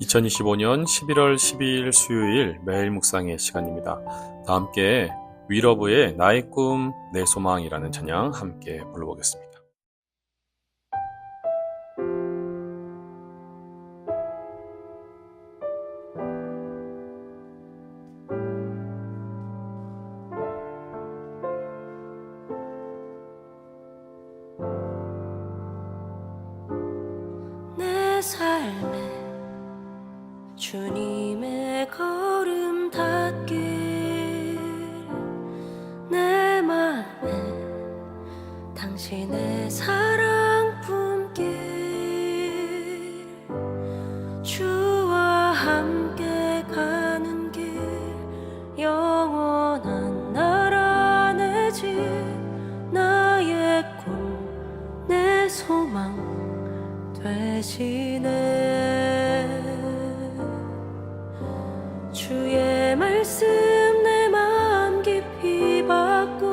2025년 11월 12일 수요일 매일 묵상의 시간입니다. 다 함께 위러브의 나의 꿈, 내 소망이라는 찬양 함께 불러보겠습니다. 내 삶에 주님의 걸음닿길, 내 맘에 당신의 사랑 품길, 주와 함께 가는 길, 영원한 나라 내 집, 나의 꿈, 내 소망 되시네. 주의 말씀 내 마음 깊이 받고,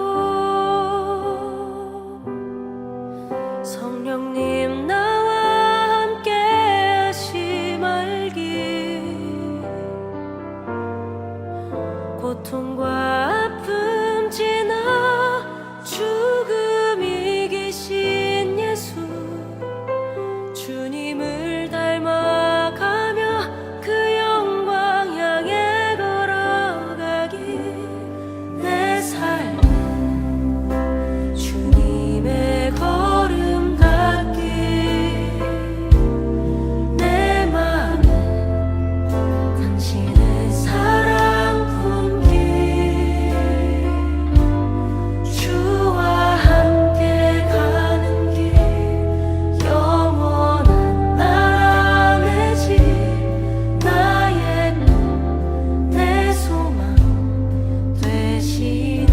성령님 나와 함께 하심알기, 고통과 아픔 지나 죽음 이기신 예수, 주님을 닮아가며 그 영광 향해 걸어가길, 내 삶 주님의 걸음 닿길, 내 맘에 당신의 사랑 품길, 주와 함께 가는 길, 영원한 나라 내 집, 나의 꿈, 내 소망 되시네.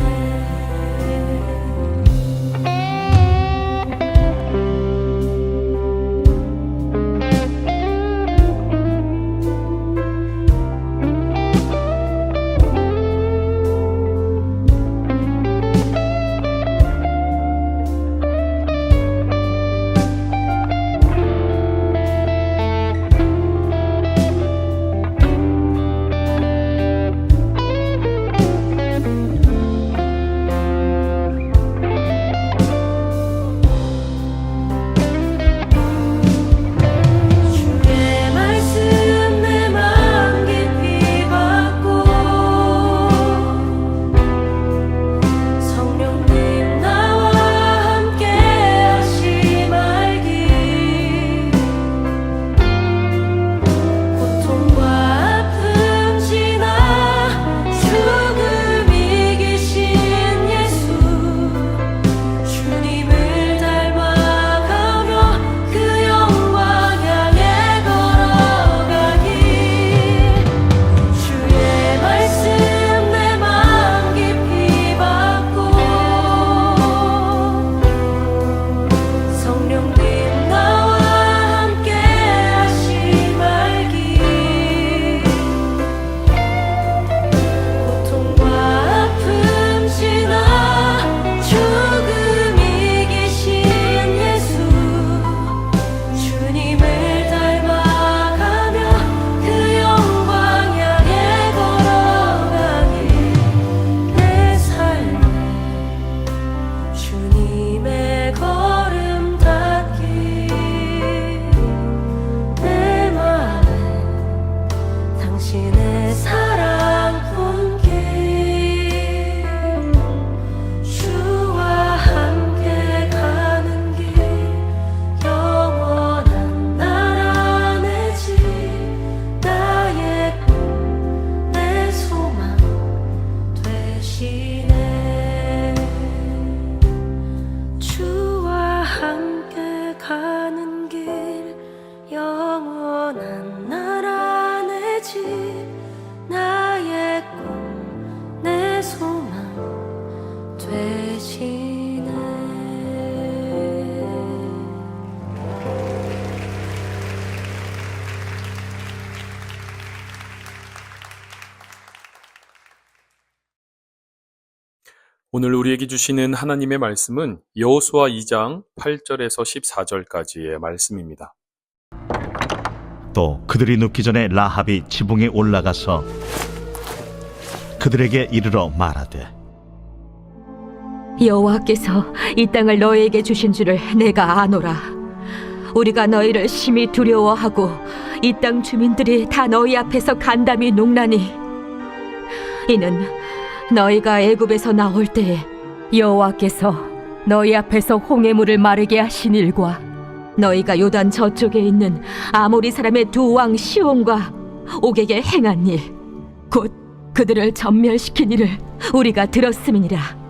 주의 말씀 내 마음 깊이 받고, 성령님 나와 함께 하심알기, 고통과 아픔 지나 죽음 이기신 예수, 주님을 닮아가며 그 영광 향해 걸어가길, 주의 말씀 내 마음 깊이 받고, 성령님 나와 함께 하심알기, 고통과 아픔 지나 죽음 이기신 예수, 주님을 닮아가며 그 영광 향해 걸어가길, 내 삶 주님의 걸음 닿길, 내 맘에 당신의 사랑 품길, 주와 함께 가는 길, 영원한 나라 내 집, 나의 꿈, 내 소망 되시네. 주와 함께 가는 길, 영원한 나라 내 집, 나의 꿈, 내 소망 되시네. 오늘 우리에게 주시는 하나님의 말씀은 여호수아 2장 8절에서 14절까지의 말씀입니다. 또 그들이 눕기 전에 라합이 지붕에 올라가서 그들에게 이르러 말하되 여호와께서 이 땅을 너희에게 주신 줄을 내가 아노라. 우리가 너희를 심히 두려워하고 이 땅 주민들이 다 너희 앞에서 간담이 농나니 이는 너희가 애굽에서 나올 때에 여호와께서 너희 앞에서 홍해물을 마르게 하신 일과 너희가 요단 저쪽에 있는 아모리 사람의 두 왕 시온과 옥에게 행한 일, 곧 그들을 전멸시킨 일을 우리가 들었음이니라.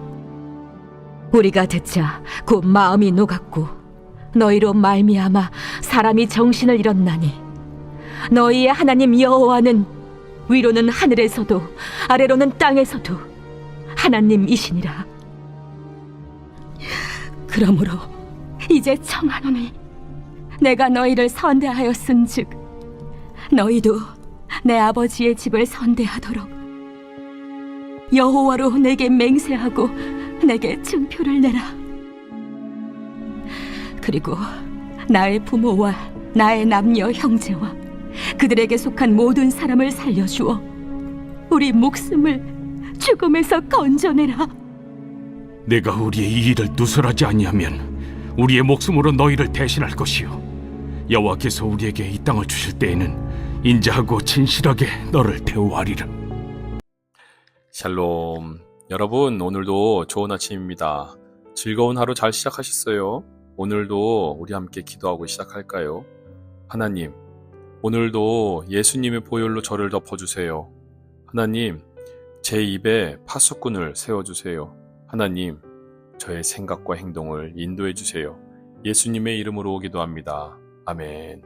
우리가 듣자 곧 마음이 녹았고 너희로 말미암아 사람이 정신을 잃었나니 너희의 하나님 여호와는 위로는 하늘에서도 아래로는 땅에서도 하나님이시니라. 그러므로 이제 청하노니 내가 너희를 선대하였은즉 너희도 내 아버지의 집을 선대하도록 여호와로 내게 맹세하고 내게 증표를 내라. 그리고 나의 부모와 나의 남녀 형제와 그들에게 속한 모든 사람을 살려주어 우리 목숨을 죽음에서 건져내라. 내가 우리의 이 일을 누설하지 아니하면 우리의 목숨으로 너희를 대신할 것이요 여호와께서 우리에게 이 땅을 주실 때에는 인자하고 진실하게 너를 대우하리라. 샬롬. 여러분, 오늘도 좋은 아침입니다. 즐거운 하루 잘 시작하셨어요? 오늘도 우리 함께 기도하고 시작할까요? 하나님, 오늘도 예수님의 보혈로 저를 덮어주세요. 하나님, 제 입에 파수꾼을 세워주세요. 하나님, 저의 생각과 행동을 인도해주세요. 예수님의 이름으로 기도합니다. 아멘.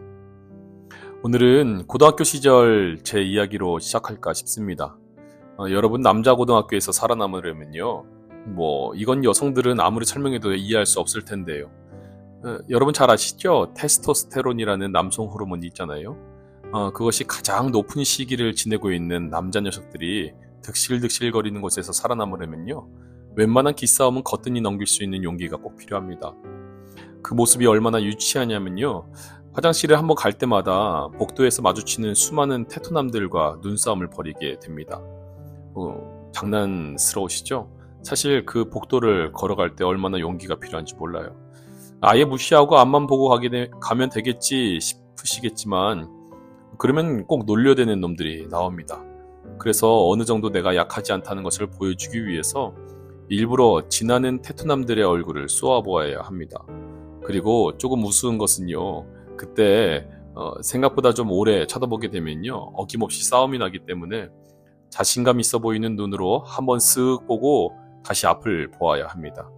오늘은 고등학교 시절 제 이야기로 시작할까 싶습니다. 여러분, 남자 고등학교에서 살아남으려면요, 이건 여성들은 아무리 설명해도 이해할 수 없을 텐데요. 여러분 잘 아시죠? 테스토스테론이라는 남성 호르몬이 있잖아요. 그것이 가장 높은 시기를 지내고 있는 남자 녀석들이 득실득실거리는 곳에서 살아남으려면요, 웬만한 기싸움은 거뜬히 넘길 수 있는 용기가 꼭 필요합니다. 그 모습이 얼마나 유치하냐면요, 화장실에 한번 갈 때마다 복도에서 마주치는 수많은 테토남들과 눈싸움을 벌이게 됩니다. 장난스러우시죠? 사실 그 복도를 걸어갈 때 얼마나 용기가 필요한지 몰라요. 아예 무시하고 앞만 보고 가면 되겠지 싶으시겠지만 그러면 꼭 놀려대는 놈들이 나옵니다. 그래서 어느 정도 내가 약하지 않다는 것을 보여주기 위해서 일부러 지나는 테토남들의 얼굴을 쏘아보아야 합니다. 그리고 조금 우스운 것은요, 그때 생각보다 좀 오래 쳐다보게 되면요, 어김없이 싸움이 나기 때문에 자신감 있어 보이는 눈으로 한번 쓱 보고 다시 앞을 보아야 합니다.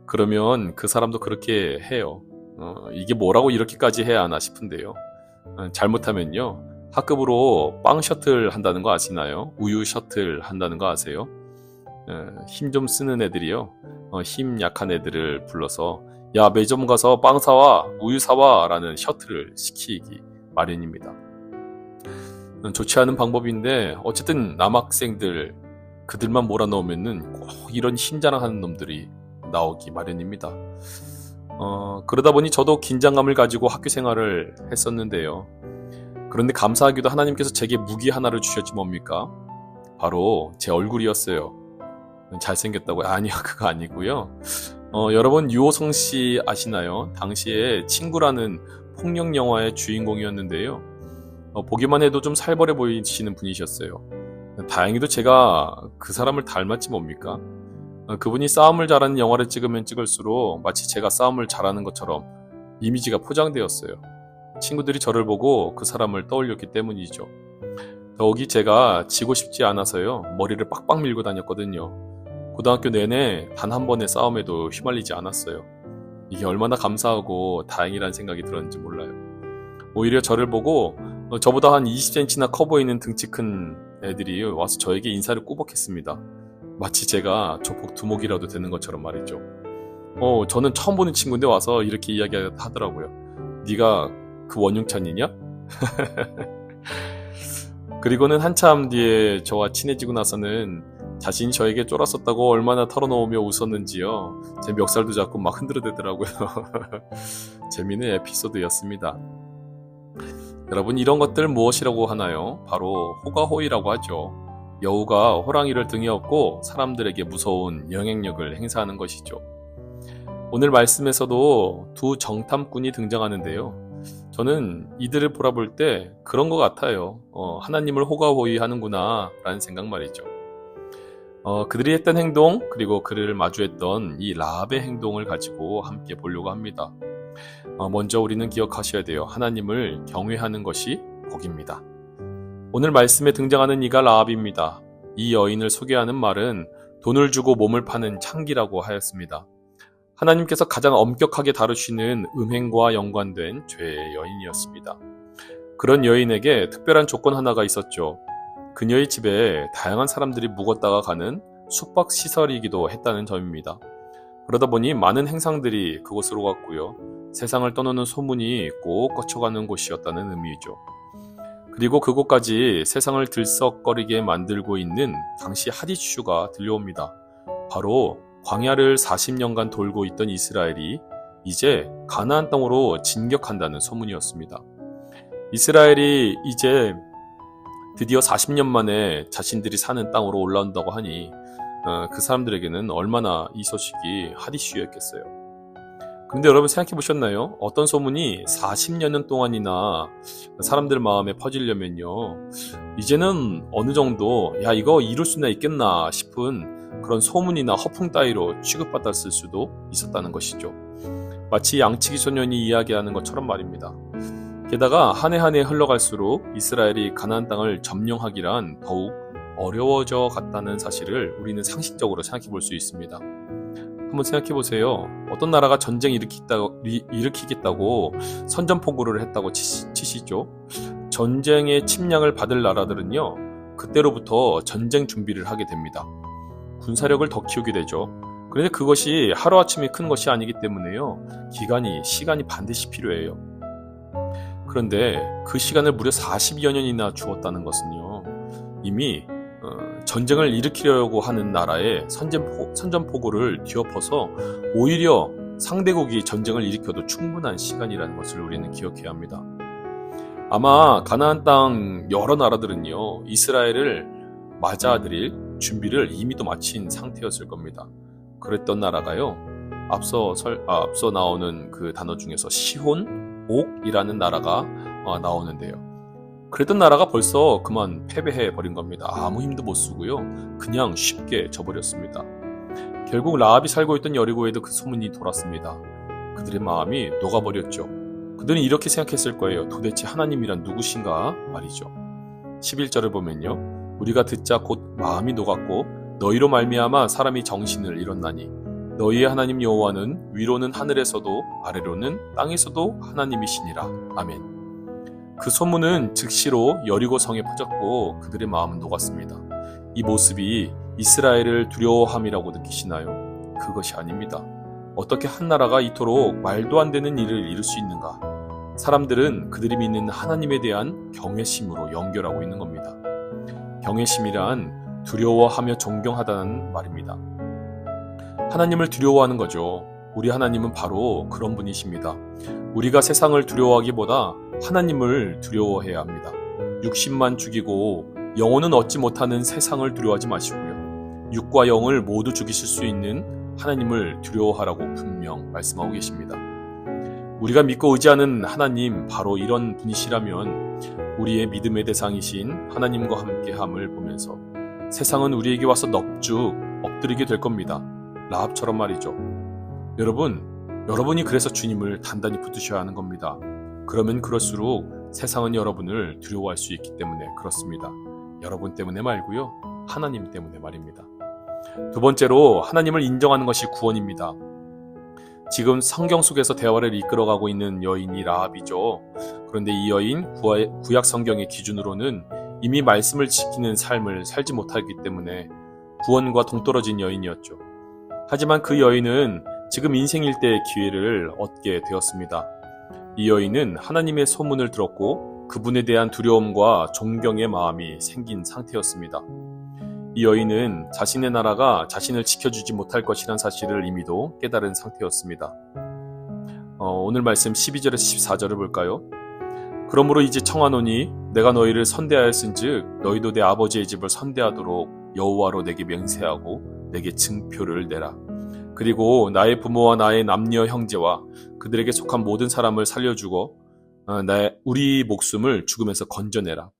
그러면 그 사람도 그렇게 해요. 이게 뭐라고 이렇게까지 해야 하나 싶은데요. 잘못하면요, 학급으로 빵 셔틀 한다는 거 아시나요? 우유 셔틀 한다는 거 아세요? 힘 좀 쓰는 애들이요, 힘 약한 애들을 불러서 야, 매점 가서 빵 사와, 우유 사와 라는 셔틀을 시키기 마련입니다. 좋지 않은 방법인데 어쨌든 남학생들 그들만 몰아넣으면은 꼭 이런 힘자랑하는 놈들이 나오기 마련입니다. 그러다 보니 저도 긴장감을 가지고 학교 생활을 했었는데요. 그런데 감사하게도 하나님께서 제게 무기 하나를 주셨지 뭡니까? 바로 제 얼굴이었어요. 잘생겼다고요? 아니요, 그거 아니고요. 여러분, 유호성 씨 아시나요? 당시에 친구라는 폭력 영화의 주인공이었는데요. 보기만 해도 좀 살벌해 보이시는 분이셨어요. 다행히도 제가 그 사람을 닮았지 뭡니까? 그분이 싸움을 잘하는 영화를 찍으면 찍을수록 마치 제가 싸움을 잘하는 것처럼 이미지가 포장되었어요. 친구들이 저를 보고 그 사람을 떠올렸기 때문이죠. 더욱이 제가 지고 싶지 않아서요, 머리를 빡빡 밀고 다녔거든요. 고등학교 내내 단 한 번의 싸움에도 휘말리지 않았어요. 이게 얼마나 감사하고 다행이라는 생각이 들었는지 몰라요. 오히려 저를 보고 저보다 한 20cm나 커 보이는 등치 큰 애들이 와서 저에게 인사를 꾸벅했습니다. 마치 제가 조폭 두목이라도 되는 것처럼 말이죠. 저는 처음 보는 친구인데 와서 이렇게 이야기하더라고요. 네가 그 원흉찬이냐? 그리고는 한참 뒤에 저와 친해지고 나서는 자신이 저에게 쫄았었다고 얼마나 털어놓으며 웃었는지요. 제 멱살도 잡고 막 흔들어대더라고요. 재미있는 에피소드였습니다. 여러분, 이런 것들 무엇이라고 하나요? 바로 호가호의라고 하죠. 여우가 호랑이를 등에 업고 사람들에게 무서운 영향력을 행사하는 것이죠. 오늘 말씀에서도 두 정탐꾼이 등장하는데요. 저는 이들을 보라볼 때 그런 것 같아요. 하나님을 호가호의 하는구나 라는 생각 말이죠. 그들이 했던 행동, 그리고 그를 마주했던 이 라합의 행동을 가지고 함께 보려고 합니다. 먼저 우리는 기억하셔야 돼요. 하나님을 경외하는 것이 복입니다. 오늘 말씀에 등장하는 이가 라합입니다. 이 여인을 소개하는 말은 돈을 주고 몸을 파는 창기라고 하였습니다. 하나님께서 가장 엄격하게 다루시는 음행과 연관된 죄의 여인이었습니다. 그런 여인에게 특별한 조건 하나가 있었죠. 그녀의 집에 다양한 사람들이 묵었다가 가는 숙박시설이기도 했다는 점입니다. 그러다 보니 많은 행상들이 그곳으로 갔고요. 세상을 떠나는 소문이 꼭 거쳐가는 곳이었다는 의미죠. 그리고 그곳까지 세상을 들썩거리게 만들고 있는 당시 핫 이슈가 들려옵니다. 바로 광야를 40년간 돌고 있던 이스라엘이 이제 가나안 땅으로 진격한다는 소문이었습니다. 이스라엘이 이제 드디어 40년 만에 자신들이 사는 땅으로 올라온다고 하니 그 사람들에게는 얼마나 이 소식이 핫 이슈였겠어요. 그런데 여러분 생각해 보셨나요? 어떤 소문이 40년 동안이나 사람들 마음에 퍼지려면요, 이제는 어느 정도 이거 이룰 수나 있겠나 싶은 그런 소문이나 허풍 따위로 취급받았을 수도 있었다는 것이죠. 마치 양치기 소년이 이야기하는 것처럼 말입니다. 게다가 한 해 한 해 흘러갈수록 이스라엘이 가나안 땅을 점령하기란 더욱 어려워져 갔다는 사실을 우리는 상식적으로 생각해 볼 수 있습니다. 한번 생각해 보세요. 어떤 나라가 전쟁 일으키겠다고 선전포고를 했다고 치시죠. 전쟁의 침략을 받을 나라들은요, 그때로부터 전쟁 준비를 하게 됩니다. 군사력을 더 키우게 되죠. 그런데 그것이 하루아침에 큰 것이 아니기 때문에요, 시간이 반드시 필요해요. 그런데 그 시간을 무려 40여 년이나 주었다는 것은요, 이미 전쟁을 일으키려고 하는 나라의 선전포고를 뒤엎어서 오히려 상대국이 전쟁을 일으켜도 충분한 시간이라는 것을 우리는 기억해야 합니다. 아마 가나안 땅 여러 나라들은요, 이스라엘을 맞아들일 준비를 이미 또 마친 상태였을 겁니다. 그랬던 나라가요, 앞서 나오는 그 단어 중에서 시혼, 옥이라는 나라가 나오는데요. 그랬던 나라가 벌써 그만 패배해 버린 겁니다. 아무 힘도 못 쓰고요, 그냥 쉽게 져버렸습니다. 결국 라합이 살고 있던 여리고에도 그 소문이 돌았습니다. 그들의 마음이 녹아버렸죠. 그들은 이렇게 생각했을 거예요. 도대체 하나님이란 누구신가 말이죠. 11절을 보면요, 우리가 듣자 곧 마음이 녹았고 너희로 말미암아 사람이 정신을 잃었나니 너희의 하나님 여호와는 위로는 하늘에서도 아래로는 땅에서도 하나님이시니라. 아멘. 그 소문은 즉시로 여리고 성에 퍼졌고 그들의 마음은 녹았습니다. 이 모습이 이스라엘을 두려워함이라고 느끼시나요? 그것이 아닙니다. 어떻게 한 나라가 이토록 말도 안 되는 일을 이룰 수 있는가? 사람들은 그들이 믿는 하나님에 대한 경외심으로 연결하고 있는 겁니다. 경외심이란 두려워하며 존경하다는 말입니다. 하나님을 두려워하는 거죠. 우리 하나님은 바로 그런 분이십니다. 우리가 세상을 두려워하기보다 하나님을 두려워해야 합니다. 육신만 죽이고 영혼은 얻지 못하는 세상을 두려워하지 마시고요, 육과 영을 모두 죽이실 수 있는 하나님을 두려워하라고 분명 말씀하고 계십니다. 우리가 믿고 의지하는 하나님, 바로 이런 분이시라면 우리의 믿음의 대상이신 하나님과 함께함을 보면서 세상은 우리에게 와서 넙죽 엎드리게 될 겁니다. 라합처럼 말이죠. 여러분이 그래서 주님을 단단히 붙드셔야 하는 겁니다. 그러면 그럴수록 세상은 여러분을 두려워할 수 있기 때문에 그렇습니다. 여러분 때문에 말고요, 하나님 때문에 말입니다. 두 번째로, 하나님을 인정하는 것이 구원입니다. 지금 성경 속에서 대화를 이끌어가고 있는 여인이 라합이죠. 그런데 이 여인, 구약 성경의 기준으로는 이미 말씀을 지키는 삶을 살지 못하기 때문에 구원과 동떨어진 여인이었죠. 하지만 그 여인은 지금 인생 일대의 기회를 얻게 되었습니다. 이 여인은 하나님의 소문을 들었고 그분에 대한 두려움과 존경의 마음이 생긴 상태였습니다. 이 여인은 자신의 나라가 자신을 지켜주지 못할 것이란 사실을 이미도 깨달은 상태였습니다. 오늘 말씀 12절에서 14절을 볼까요? 그러므로 이제 청하노니 내가 너희를 선대하였은즉 너희도 내 아버지의 집을 선대하도록 여호와로 내게 맹세하고 내게 증표를 내라. 그리고 나의 부모와 나의 남녀 형제와 그들에게 속한 모든 사람을 살려주고 우리 목숨을 죽음에서 건져내라.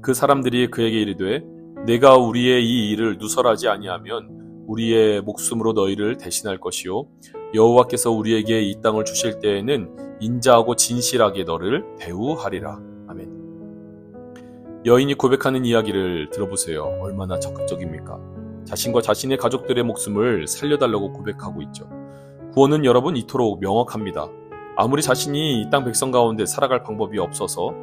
그 사람들이 그에게 이르되 내가 우리의 이 일을 누설하지 아니하면 우리의 목숨으로 너희를 대신할 것이요 여호와께서 우리에게 이 땅을 주실 때에는 인자하고 진실하게 너를 대우하리라. 아멘. 여인이 고백하는 이야기를 들어보세요. 얼마나 적극적입니까? 자신과 자신의 가족들의 목숨을 살려달라고 고백하고 있죠. 구원은 여러분 이토록 명확합니다. 아무리 자신이 이 땅 백성 가운데 살아갈 방법이 없어서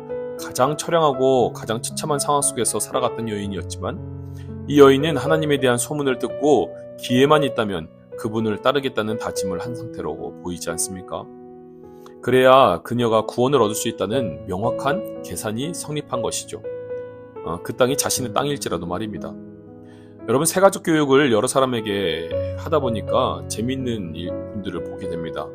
가장 처량하고 가장 처참한 상황 속에서 살아갔던 여인이었지만 이 여인은 하나님에 대한 소문을 듣고 기회만 있다면 그분을 따르겠다는 다짐을 한 상태로 보이지 않습니까? 그래야 그녀가 구원을 얻을 수 있다는 명확한 계산이 성립한 것이죠. 그 땅이 자신의 땅일지라도 말입니다. 여러분, 새가족 교육을 여러 사람에게 하다 보니까 재밌는 분들을 보게 됩니다.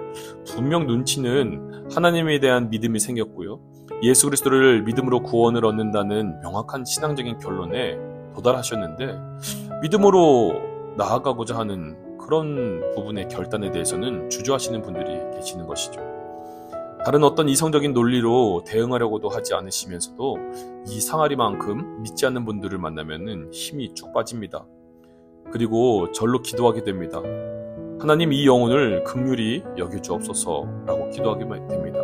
분명 눈치는 하나님에 대한 믿음이 생겼고요. 예수 그리스도를 믿음으로 구원을 얻는다는 명확한 신앙적인 결론에 도달하셨는데 믿음으로 나아가고자 하는 그런 부분의 결단에 대해서는 주저하시는 분들이 계시는 것이죠. 다른 어떤 이성적인 논리로 대응하려고도 하지 않으시면서도 이 상아리만큼 믿지 않는 분들을 만나면 힘이 쭉 빠집니다. 그리고 절로 기도하게 됩니다. 하나님, 이 영혼을 긍휼히 여겨주옵소서라고 기도하게 됩니다.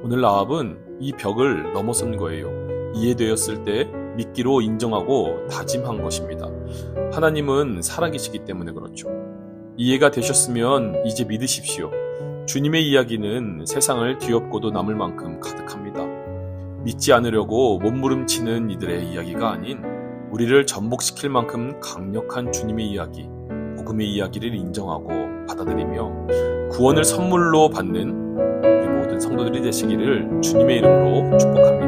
오늘 라합은 이 벽을 넘어선 거예요. 이해되었을 때 믿기로 인정하고 다짐한 것입니다. 하나님은 살아계시기 때문에 그렇죠. 이해가 되셨으면 이제 믿으십시오. 주님의 이야기는 세상을 뒤엎고도 남을 만큼 가득합니다. 믿지 않으려고 몸부림치는 이들의 이야기가 아닌 우리를 전복시킬 만큼 강력한 주님의 이야기, 복음의 이야기를 인정하고 받아들이며 구원을 선물로 받는 우리 모든 성도들이 되시기를 주님의 이름으로 축복합니다.